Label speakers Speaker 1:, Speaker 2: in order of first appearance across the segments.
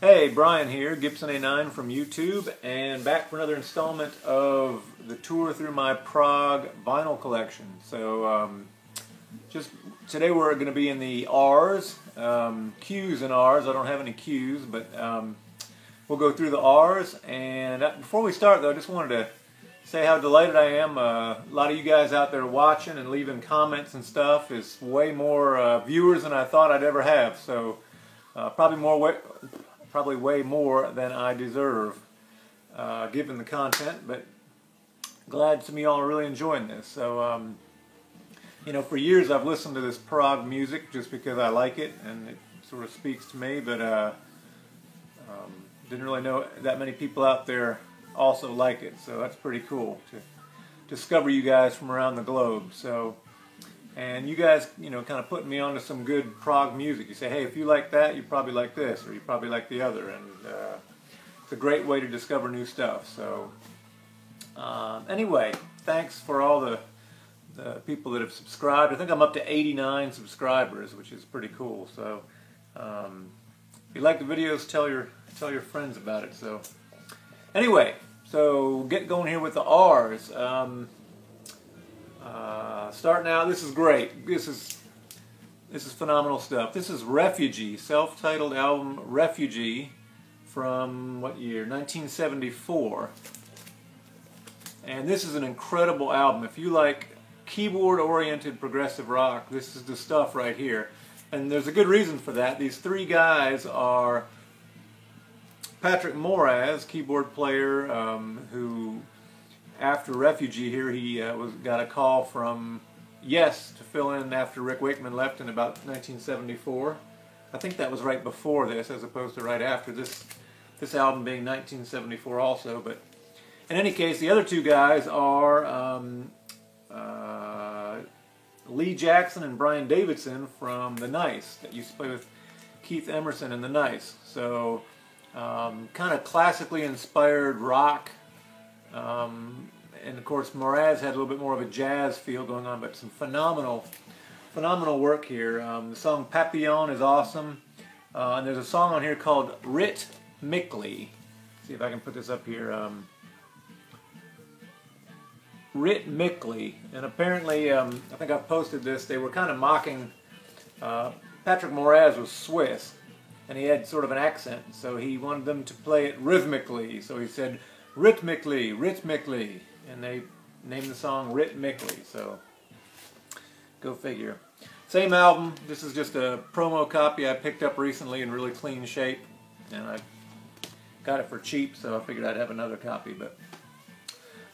Speaker 1: Hey, Brian here, Gibson A9 from YouTube, and back for another installment of the tour through my Prague vinyl collection. So, just today we're going to be in the R's, Q's and R's. I don't have any Q's, but we'll go through the R's. And before we start, though, I just wanted to say how delighted I am. A lot of you guys out there watching and leaving comments and stuff is way more viewers than I thought I'd ever have. So, probably way more than I deserve, given the content, but glad some of y'all are really enjoying this. So, you know, for years I've listened to this Prague music just because I like it and it sort of speaks to me, but didn't really know that many people out there also like it, so that's pretty cool to discover you guys from around the globe. So, and you guys, you know, kind of putting me onto some good Prague music. You say, hey, if you like that, you probably like this, or you probably like the other, and it's a great way to discover new stuff. So, anyway, thanks for all the people that have subscribed. I think I'm up to 89 subscribers, which is pretty cool. So, if you like the videos, tell your friends about it. So, anyway, so get going here with the R's. Starting out, this is great. This is phenomenal stuff. This is Refugee, self-titled album Refugee, from what year? 1974. And this is an incredible album. If you like keyboard-oriented progressive rock, this is the stuff right here. And there's a good reason for that. These three guys are Patrick Moraz, keyboard player, who after Refugee here, he got a call from Yes to fill in after Rick Wakeman left in about 1974. I think that was right before this, as opposed to right after this album being 1974 also. But in any case, the other two guys are Lee Jackson and Brian Davidson from The Nice, that used to play with Keith Emerson in The Nice. So, kind of classically inspired rock. And of course, Moraz had a little bit more of a jazz feel going on, but some phenomenal work here. The song Papillon is awesome, and there's a song on here called Rhythmically. See if I can put this up here. Rhythmically, and apparently, I think I've posted this. They were kind of mocking. Patrick Moraz was Swiss, and he had sort of an accent, so he wanted them to play it rhythmically. So he said, rhythmically, rhythmically, and they named the song Rhythmically, so go figure. Same album. This is just a promo copy I picked up recently in really clean shape, and I got it for cheap, so I figured I'd have another copy. But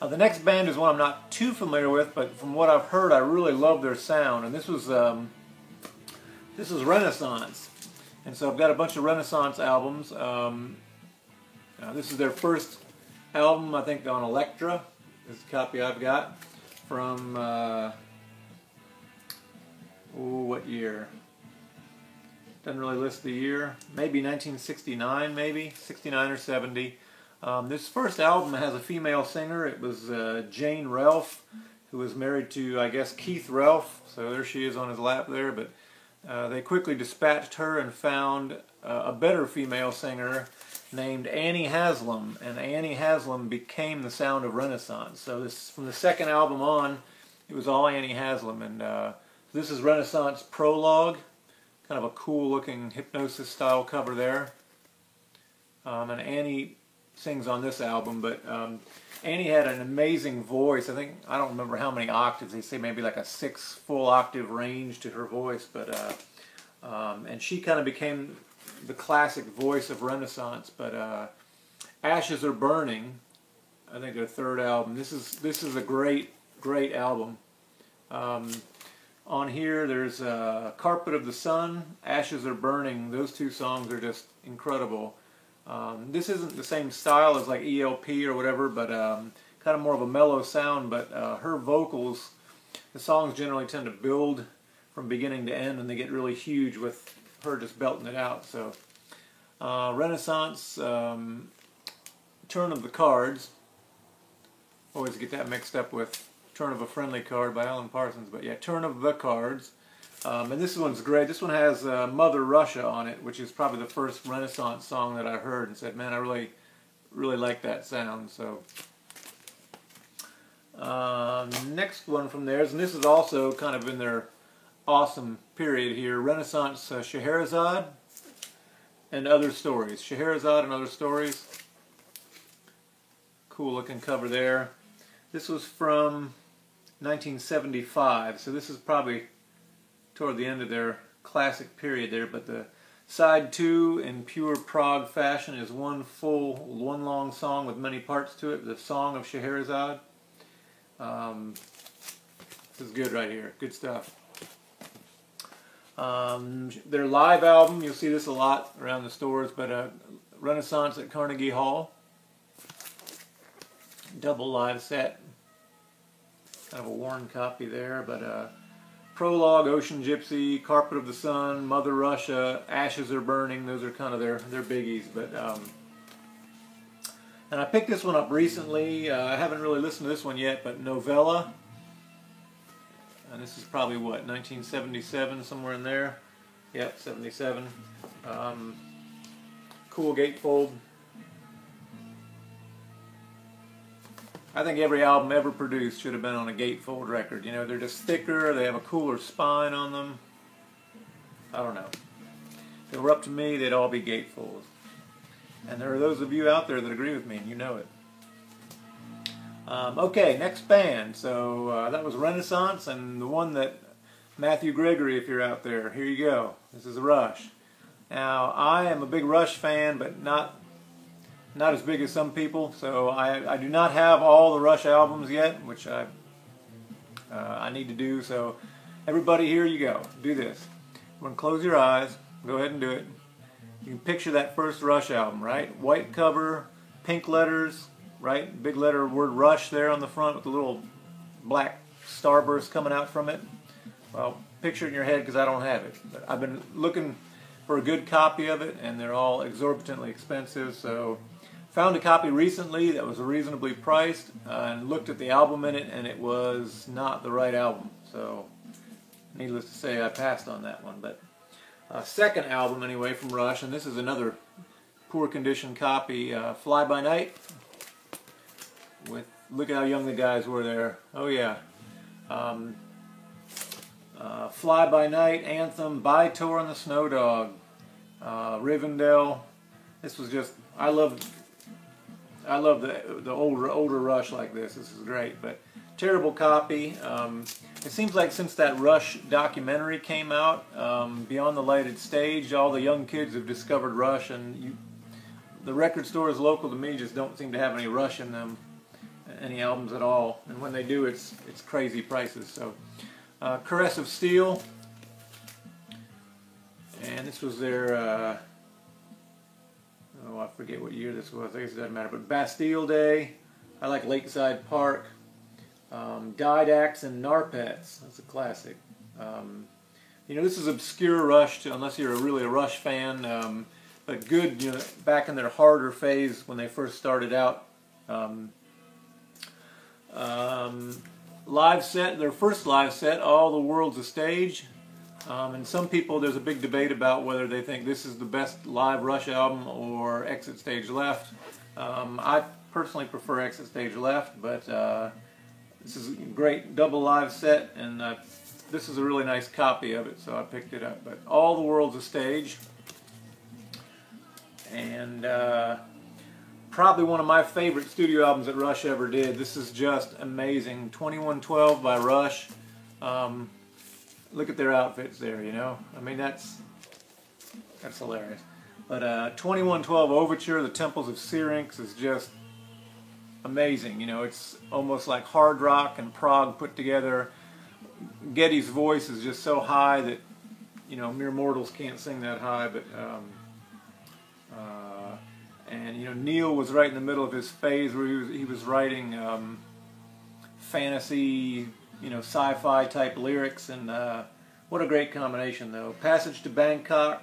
Speaker 1: the next band is one I'm not too familiar with, but from what I've heard, I really love their sound, and this is Renaissance. And so I've got a bunch of Renaissance albums. This is their first album, I think, on Elektra. This is the copy I've got from, what year? Doesn't really list the year. Maybe 1969, maybe 69 or 70. This first album has a female singer. It was Jane Ralph, who was married to, I guess, Keith Ralph. So there she is on his lap there. But they quickly dispatched her and found a better female singer named Annie Haslam, and Annie Haslam became the sound of Renaissance. So this, from the second album on, it was all Annie Haslam, and this is Renaissance Prologue, kind of a cool looking Hypnosis style cover there. And Annie sings on this album, but Annie had an amazing voice. I don't remember how many octaves. They say maybe like a 6 full octave range to her voice, but and she kind of became the classic voice of Renaissance. But Ashes Are Burning, I think their third album. This is a great album. On here there's Carpet of the Sun, Ashes Are Burning. Those two songs are just incredible. This isn't the same style as like ELP or whatever, but kind of more of a mellow sound. But her vocals, the songs generally tend to build from beginning to end, and they get really huge with her just belting it out. So Renaissance, Turn of the Cards. Always get that mixed up with Turn of a Friendly Card by Alan Parsons, but yeah, Turn of the Cards. And this one's great. This one has Mother Russia on it, which is probably the first Renaissance song that I heard and said, man, I really like that sound. So next one from theirs, and this is also kind of in their awesome period here, Renaissance Scheherazade and Other Stories. Scheherazade and Other Stories. Cool looking cover there. This was from 1975, so this is probably toward the end of their classic period there, but the side 2 in pure prog fashion is one long song with many parts to it, the Song of Scheherazade. This is good right here, good stuff. Their live album, you'll see this a lot around the stores, but Renaissance at Carnegie Hall. Double live set. Kind of a worn copy there, but Prologue, Ocean Gypsy, Carpet of the Sun, Mother Russia, Ashes Are Burning, those are kind of their biggies. But and I picked this one up recently. I haven't really listened to this one yet, but Novella. And this is probably what, 1977, somewhere in there. Yep, 77. Cool gatefold. I think every album ever produced should have been on a gatefold record. You know, they're just thicker, they have a cooler spine on them. I don't know. If it were up to me, they'd all be gatefolds. And there are those of you out there that agree with me, and you know it. Okay, next band. So that was Renaissance, and the one that Matthew Gregory, if you're out there, here you go. This is Rush. Now, I am a big Rush fan, but not as big as some people. So I do not have all the Rush albums yet, which I need to do. So everybody, here you go. Do this. We're gonna close your eyes. Go ahead and do it. You can picture that first Rush album, right? White cover, pink letters, right? Big letter word Rush there on the front with the little black starburst coming out from it. Well, picture it in your head because I don't have it. But I've been looking for a good copy of it, and they're all exorbitantly expensive. So found a copy recently that was reasonably priced, and looked at the album in it, and it was not the right album. So needless to say, I passed on that one. But second album anyway from Rush, and this is another poor condition copy, Fly By Night. Look at how young the guys were there. Oh yeah. Fly By Night, Anthem, By-Tor and the Snow Dog, Rivendell. This was just, I love the older Rush like this. This is great, but terrible copy. It seems like since that Rush documentary came out, Beyond the Lighted Stage, all the young kids have discovered Rush, and the record stores local to me just don't seem to have any Rush in them, any albums at all. And when they do, it's crazy prices. So, Caress of Steel, and this was their oh, I forget what year this was. I guess it doesn't matter. But Bastille Day. I like Lakeside Park. Didax and Narpets. That's a classic. You know, this is obscure Rush, unless you're really a Rush fan. But good, you know, back in their harder phase when they first started out. Live set, their first live set, All the World's a Stage. And some people, there's a big debate about whether they think this is the best live Rush album or Exit Stage Left. I personally prefer Exit Stage Left, but this is a great double live set, and this is a really nice copy of it, so I picked it up. But All the World's a Stage, and probably one of my favorite studio albums that Rush ever did. This is just amazing. 2112 by Rush. Look at their outfits there, you know. I mean, that's hilarious. But 2112 Overture, The Temples of Syrinx, is just amazing. You know, it's almost like hard rock and prog put together. Geddy's voice is just so high that, you know, mere mortals can't sing that high. But and you know, Neil was right in the middle of his phase where he was writing fantasy, you know, sci-fi type lyrics, and what a great combination though. Passage to Bangkok,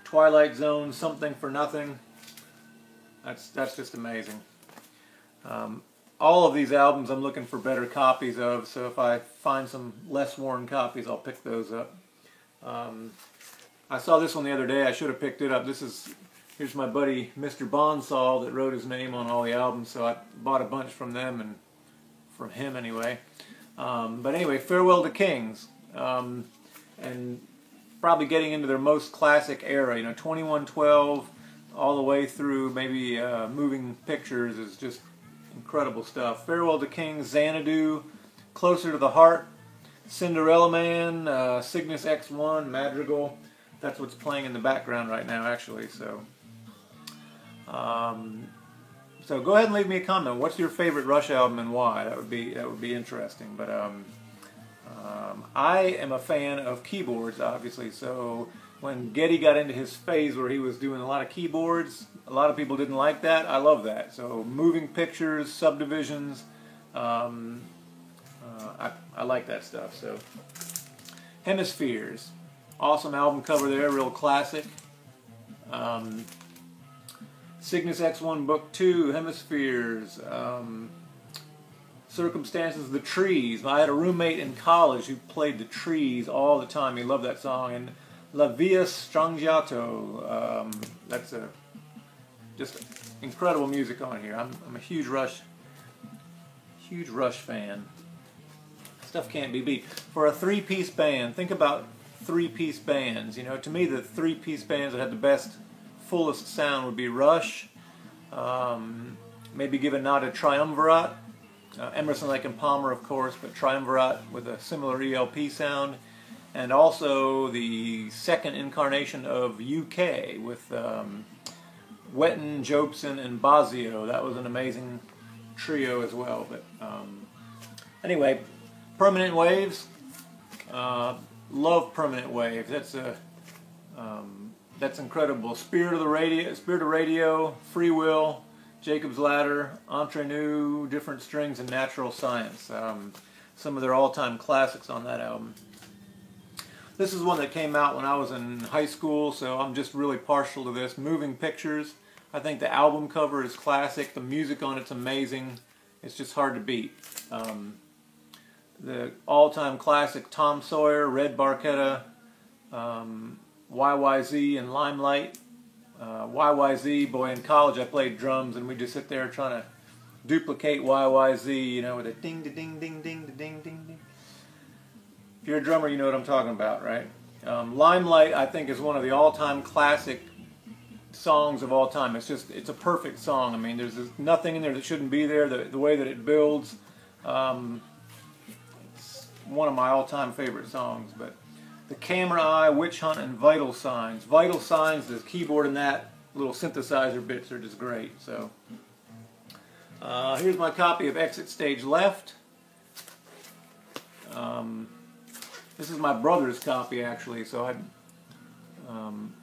Speaker 1: Twilight Zone, Something for Nothing. That's just amazing. All of these albums I'm looking for better copies of, so if I find some less worn copies, I'll pick those up. I saw this one the other day. I should have picked it up. Here's my buddy Mr. Bonsall that wrote his name on all the albums, so I bought a bunch from them, and from him anyway. But anyway, Farewell to Kings, and probably getting into their most classic era. 2112 all the way through maybe Moving Pictures is just incredible stuff. Farewell to Kings, Xanadu, Closer to the Heart, Cinderella Man, Cygnus X1, Madrigal. That's what's playing in the background right now, actually. So go ahead and leave me a comment. What's your favorite Rush album and why? That would be interesting. But I am a fan of keyboards, obviously. So when Geddy got into his phase where he was doing a lot of keyboards, a lot of people didn't like that. I love that. So Moving Pictures, Subdivisions, I like that stuff. So Hemispheres, awesome album cover there, real classic. Cygnus X1 Book 2, Hemispheres, Circumstances, The Trees. I had a roommate in college who played The Trees all the time. He loved that song. And La Via Strangiato. That's just incredible music on here. I'm a huge Rush fan. Stuff can't be beat. For a three-piece band, think about three-piece bands. To me, the three-piece bands that had the best, fullest sound would be Rush. Maybe give a nod to Triumvirate. Emerson, Lake and Palmer, of course, but Triumvirate with a similar ELP sound. And also the second incarnation of UK with Wetton, Jobson, and Bosio. That was an amazing trio as well. But anyway, Permanent Waves. Love Permanent Waves. That's incredible. Spirit of Radio, Free Will, Jacob's Ladder, Entre Nous, Different Strings, and Natural Science. Some of their all-time classics on that album. This is one that came out when I was in high school, so I'm just really partial to this. Moving Pictures. I think the album cover is classic. The music on it's amazing. It's just hard to beat. The all-time classic Tom Sawyer, Red Barchetta, YYZ, and Limelight. YYZ, boy, in college I played drums, and we just sit there trying to duplicate YYZ, with a ding, da ding, ding, ding, da ding, ding, ding. If you're a drummer, you know what I'm talking about, right? Limelight, I think, is one of the all-time classic songs of all time. It's a perfect song. I mean, there's nothing in there that shouldn't be there. The way that it builds, it's one of my all-time favorite songs. But The Camera Eye, Witch Hunt, and Vital Signs. Vital Signs, the keyboard and that little synthesizer bits are just great. So here's my copy of Exit Stage Left. This is my brother's copy, actually, so I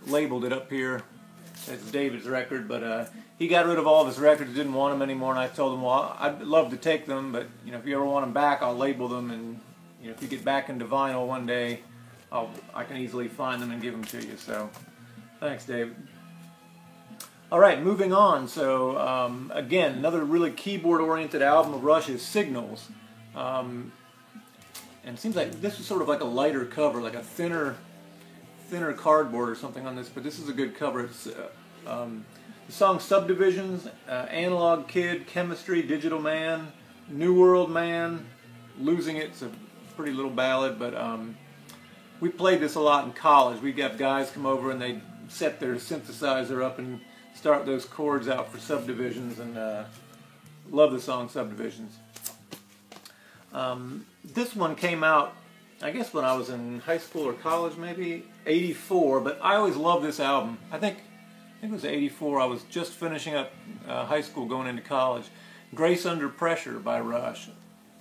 Speaker 1: labeled it up here. It's David's record, but he got rid of all of his records, didn't want them anymore, and I told him, well, I'd love to take them, but if you ever want them back, I'll label them, and if you get back into vinyl one day, I can easily find them and give them to you. So, thanks, David. All right, moving on. So, again, another really keyboard-oriented album of Rush is Signals. And it seems like this is sort of like a lighter cover, like a thinner cardboard or something on this, but this is a good cover. It's the song Subdivisions, Analog Kid, Chemistry, Digital Man, New World Man, Losing It's a pretty little ballad, but we played this a lot in college. We'd have guys come over and they'd set their synthesizer up and start those chords out for Subdivisions, and love the song Subdivisions. This one came out, I guess, when I was in high school or college, maybe '84. But I always loved this album. I think it was '84. I was just finishing up high school, going into college. Grace Under Pressure by Rush.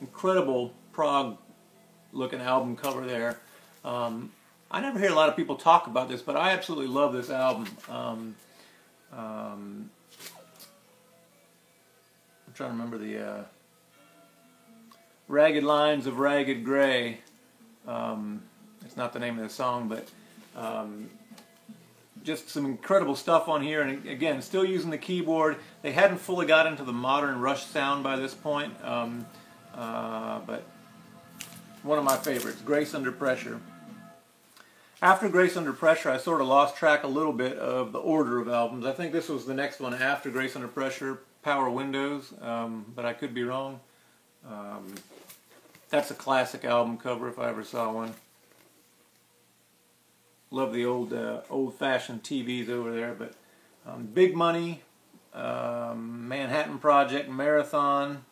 Speaker 1: Incredible prog-looking album cover there. I never hear a lot of people talk about this, but I absolutely love this album. I'm trying to remember the Ragged Lines of Ragged Gray. It's not the name of the song, but just some incredible stuff on here. And again, still using the keyboard. They hadn't fully got into the modern Rush sound by this point, but one of my favorites, Grace Under Pressure. After Grace Under Pressure, I sort of lost track a little bit of the order of albums. I think this was the next one after Grace Under Pressure, Power Windows, but I could be wrong. That's a classic album cover if I ever saw one. Love the old-fashioned TVs over there, but Big Money, Manhattan Project, Marathon,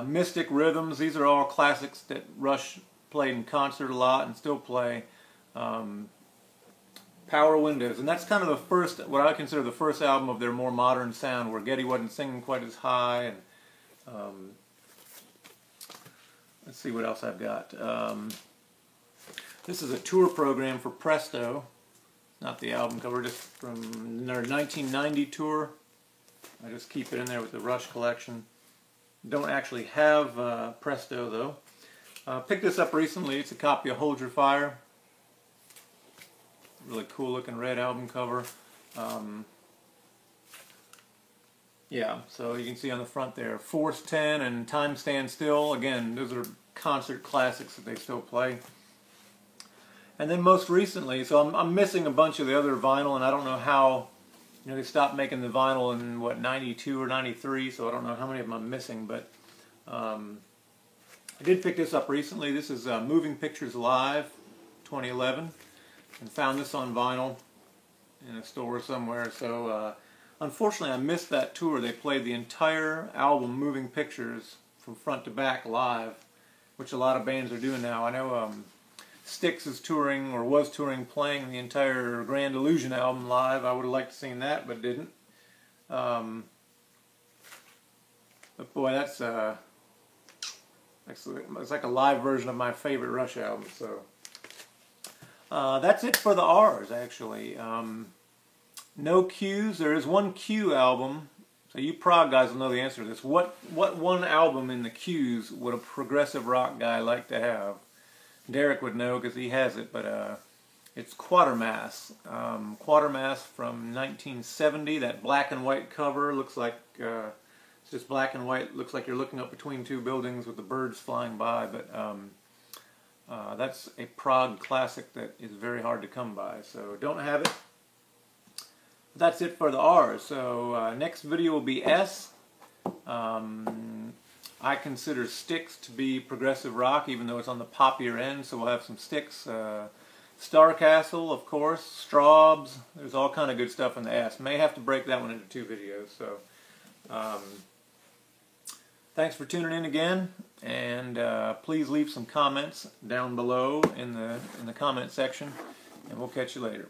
Speaker 1: Mystic Rhythms, these are all classics that Rush played in concert a lot and still play. Power Windows, and that's kind of the first, what I consider the first album of their more modern sound, where Geddy wasn't singing quite as high. And let's see what else I've got. This is a tour program for Presto, not the album cover, just from their 1990 tour. I just keep it in there with the Rush collection. Don't actually have Presto though. Picked this up recently. It's a copy of Hold Your Fire. Really cool looking red album cover. Yeah, so you can see on the front there, Force 10 and Time Stand Still. Again, those are concert classics that they still play. And then most recently, so I'm missing a bunch of the other vinyl, and I don't know how, you know, they stopped making the vinyl in, what, 92 or 93, so I don't know how many of them I'm missing, but I did pick this up recently. This is Moving Pictures Live 2011, and found this on vinyl in a store somewhere. So unfortunately I missed that tour. They played the entire album Moving Pictures from front to back live, which a lot of bands are doing now. I know Styx is touring, or was touring, playing the entire Grand Illusion album live. I would have liked to seen that, but didn't. But boy, that's it's like a live version of my favorite Rush album. So that's it for the R's, actually. No Q's. There is one Q album. So you prog guys will know the answer to this. What one album in the Q's would a progressive rock guy like to have? Derek would know because he has it, but it's Quatermass. Quatermass from 1970. That black and white cover looks like it's just black and white. Looks like you're looking up between two buildings with the birds flying by. But that's a prog classic that is very hard to come by. So don't have it. That's it for the R's. So next video will be S. I consider Styx to be progressive rock, even though it's on the poppier end, so we'll have some Styx. Starcastle, of course, Straubs, there's all kind of good stuff in the S. May have to break that one into 2 videos. So, thanks for tuning in again, and please leave some comments down below in the comment section, and we'll catch you later.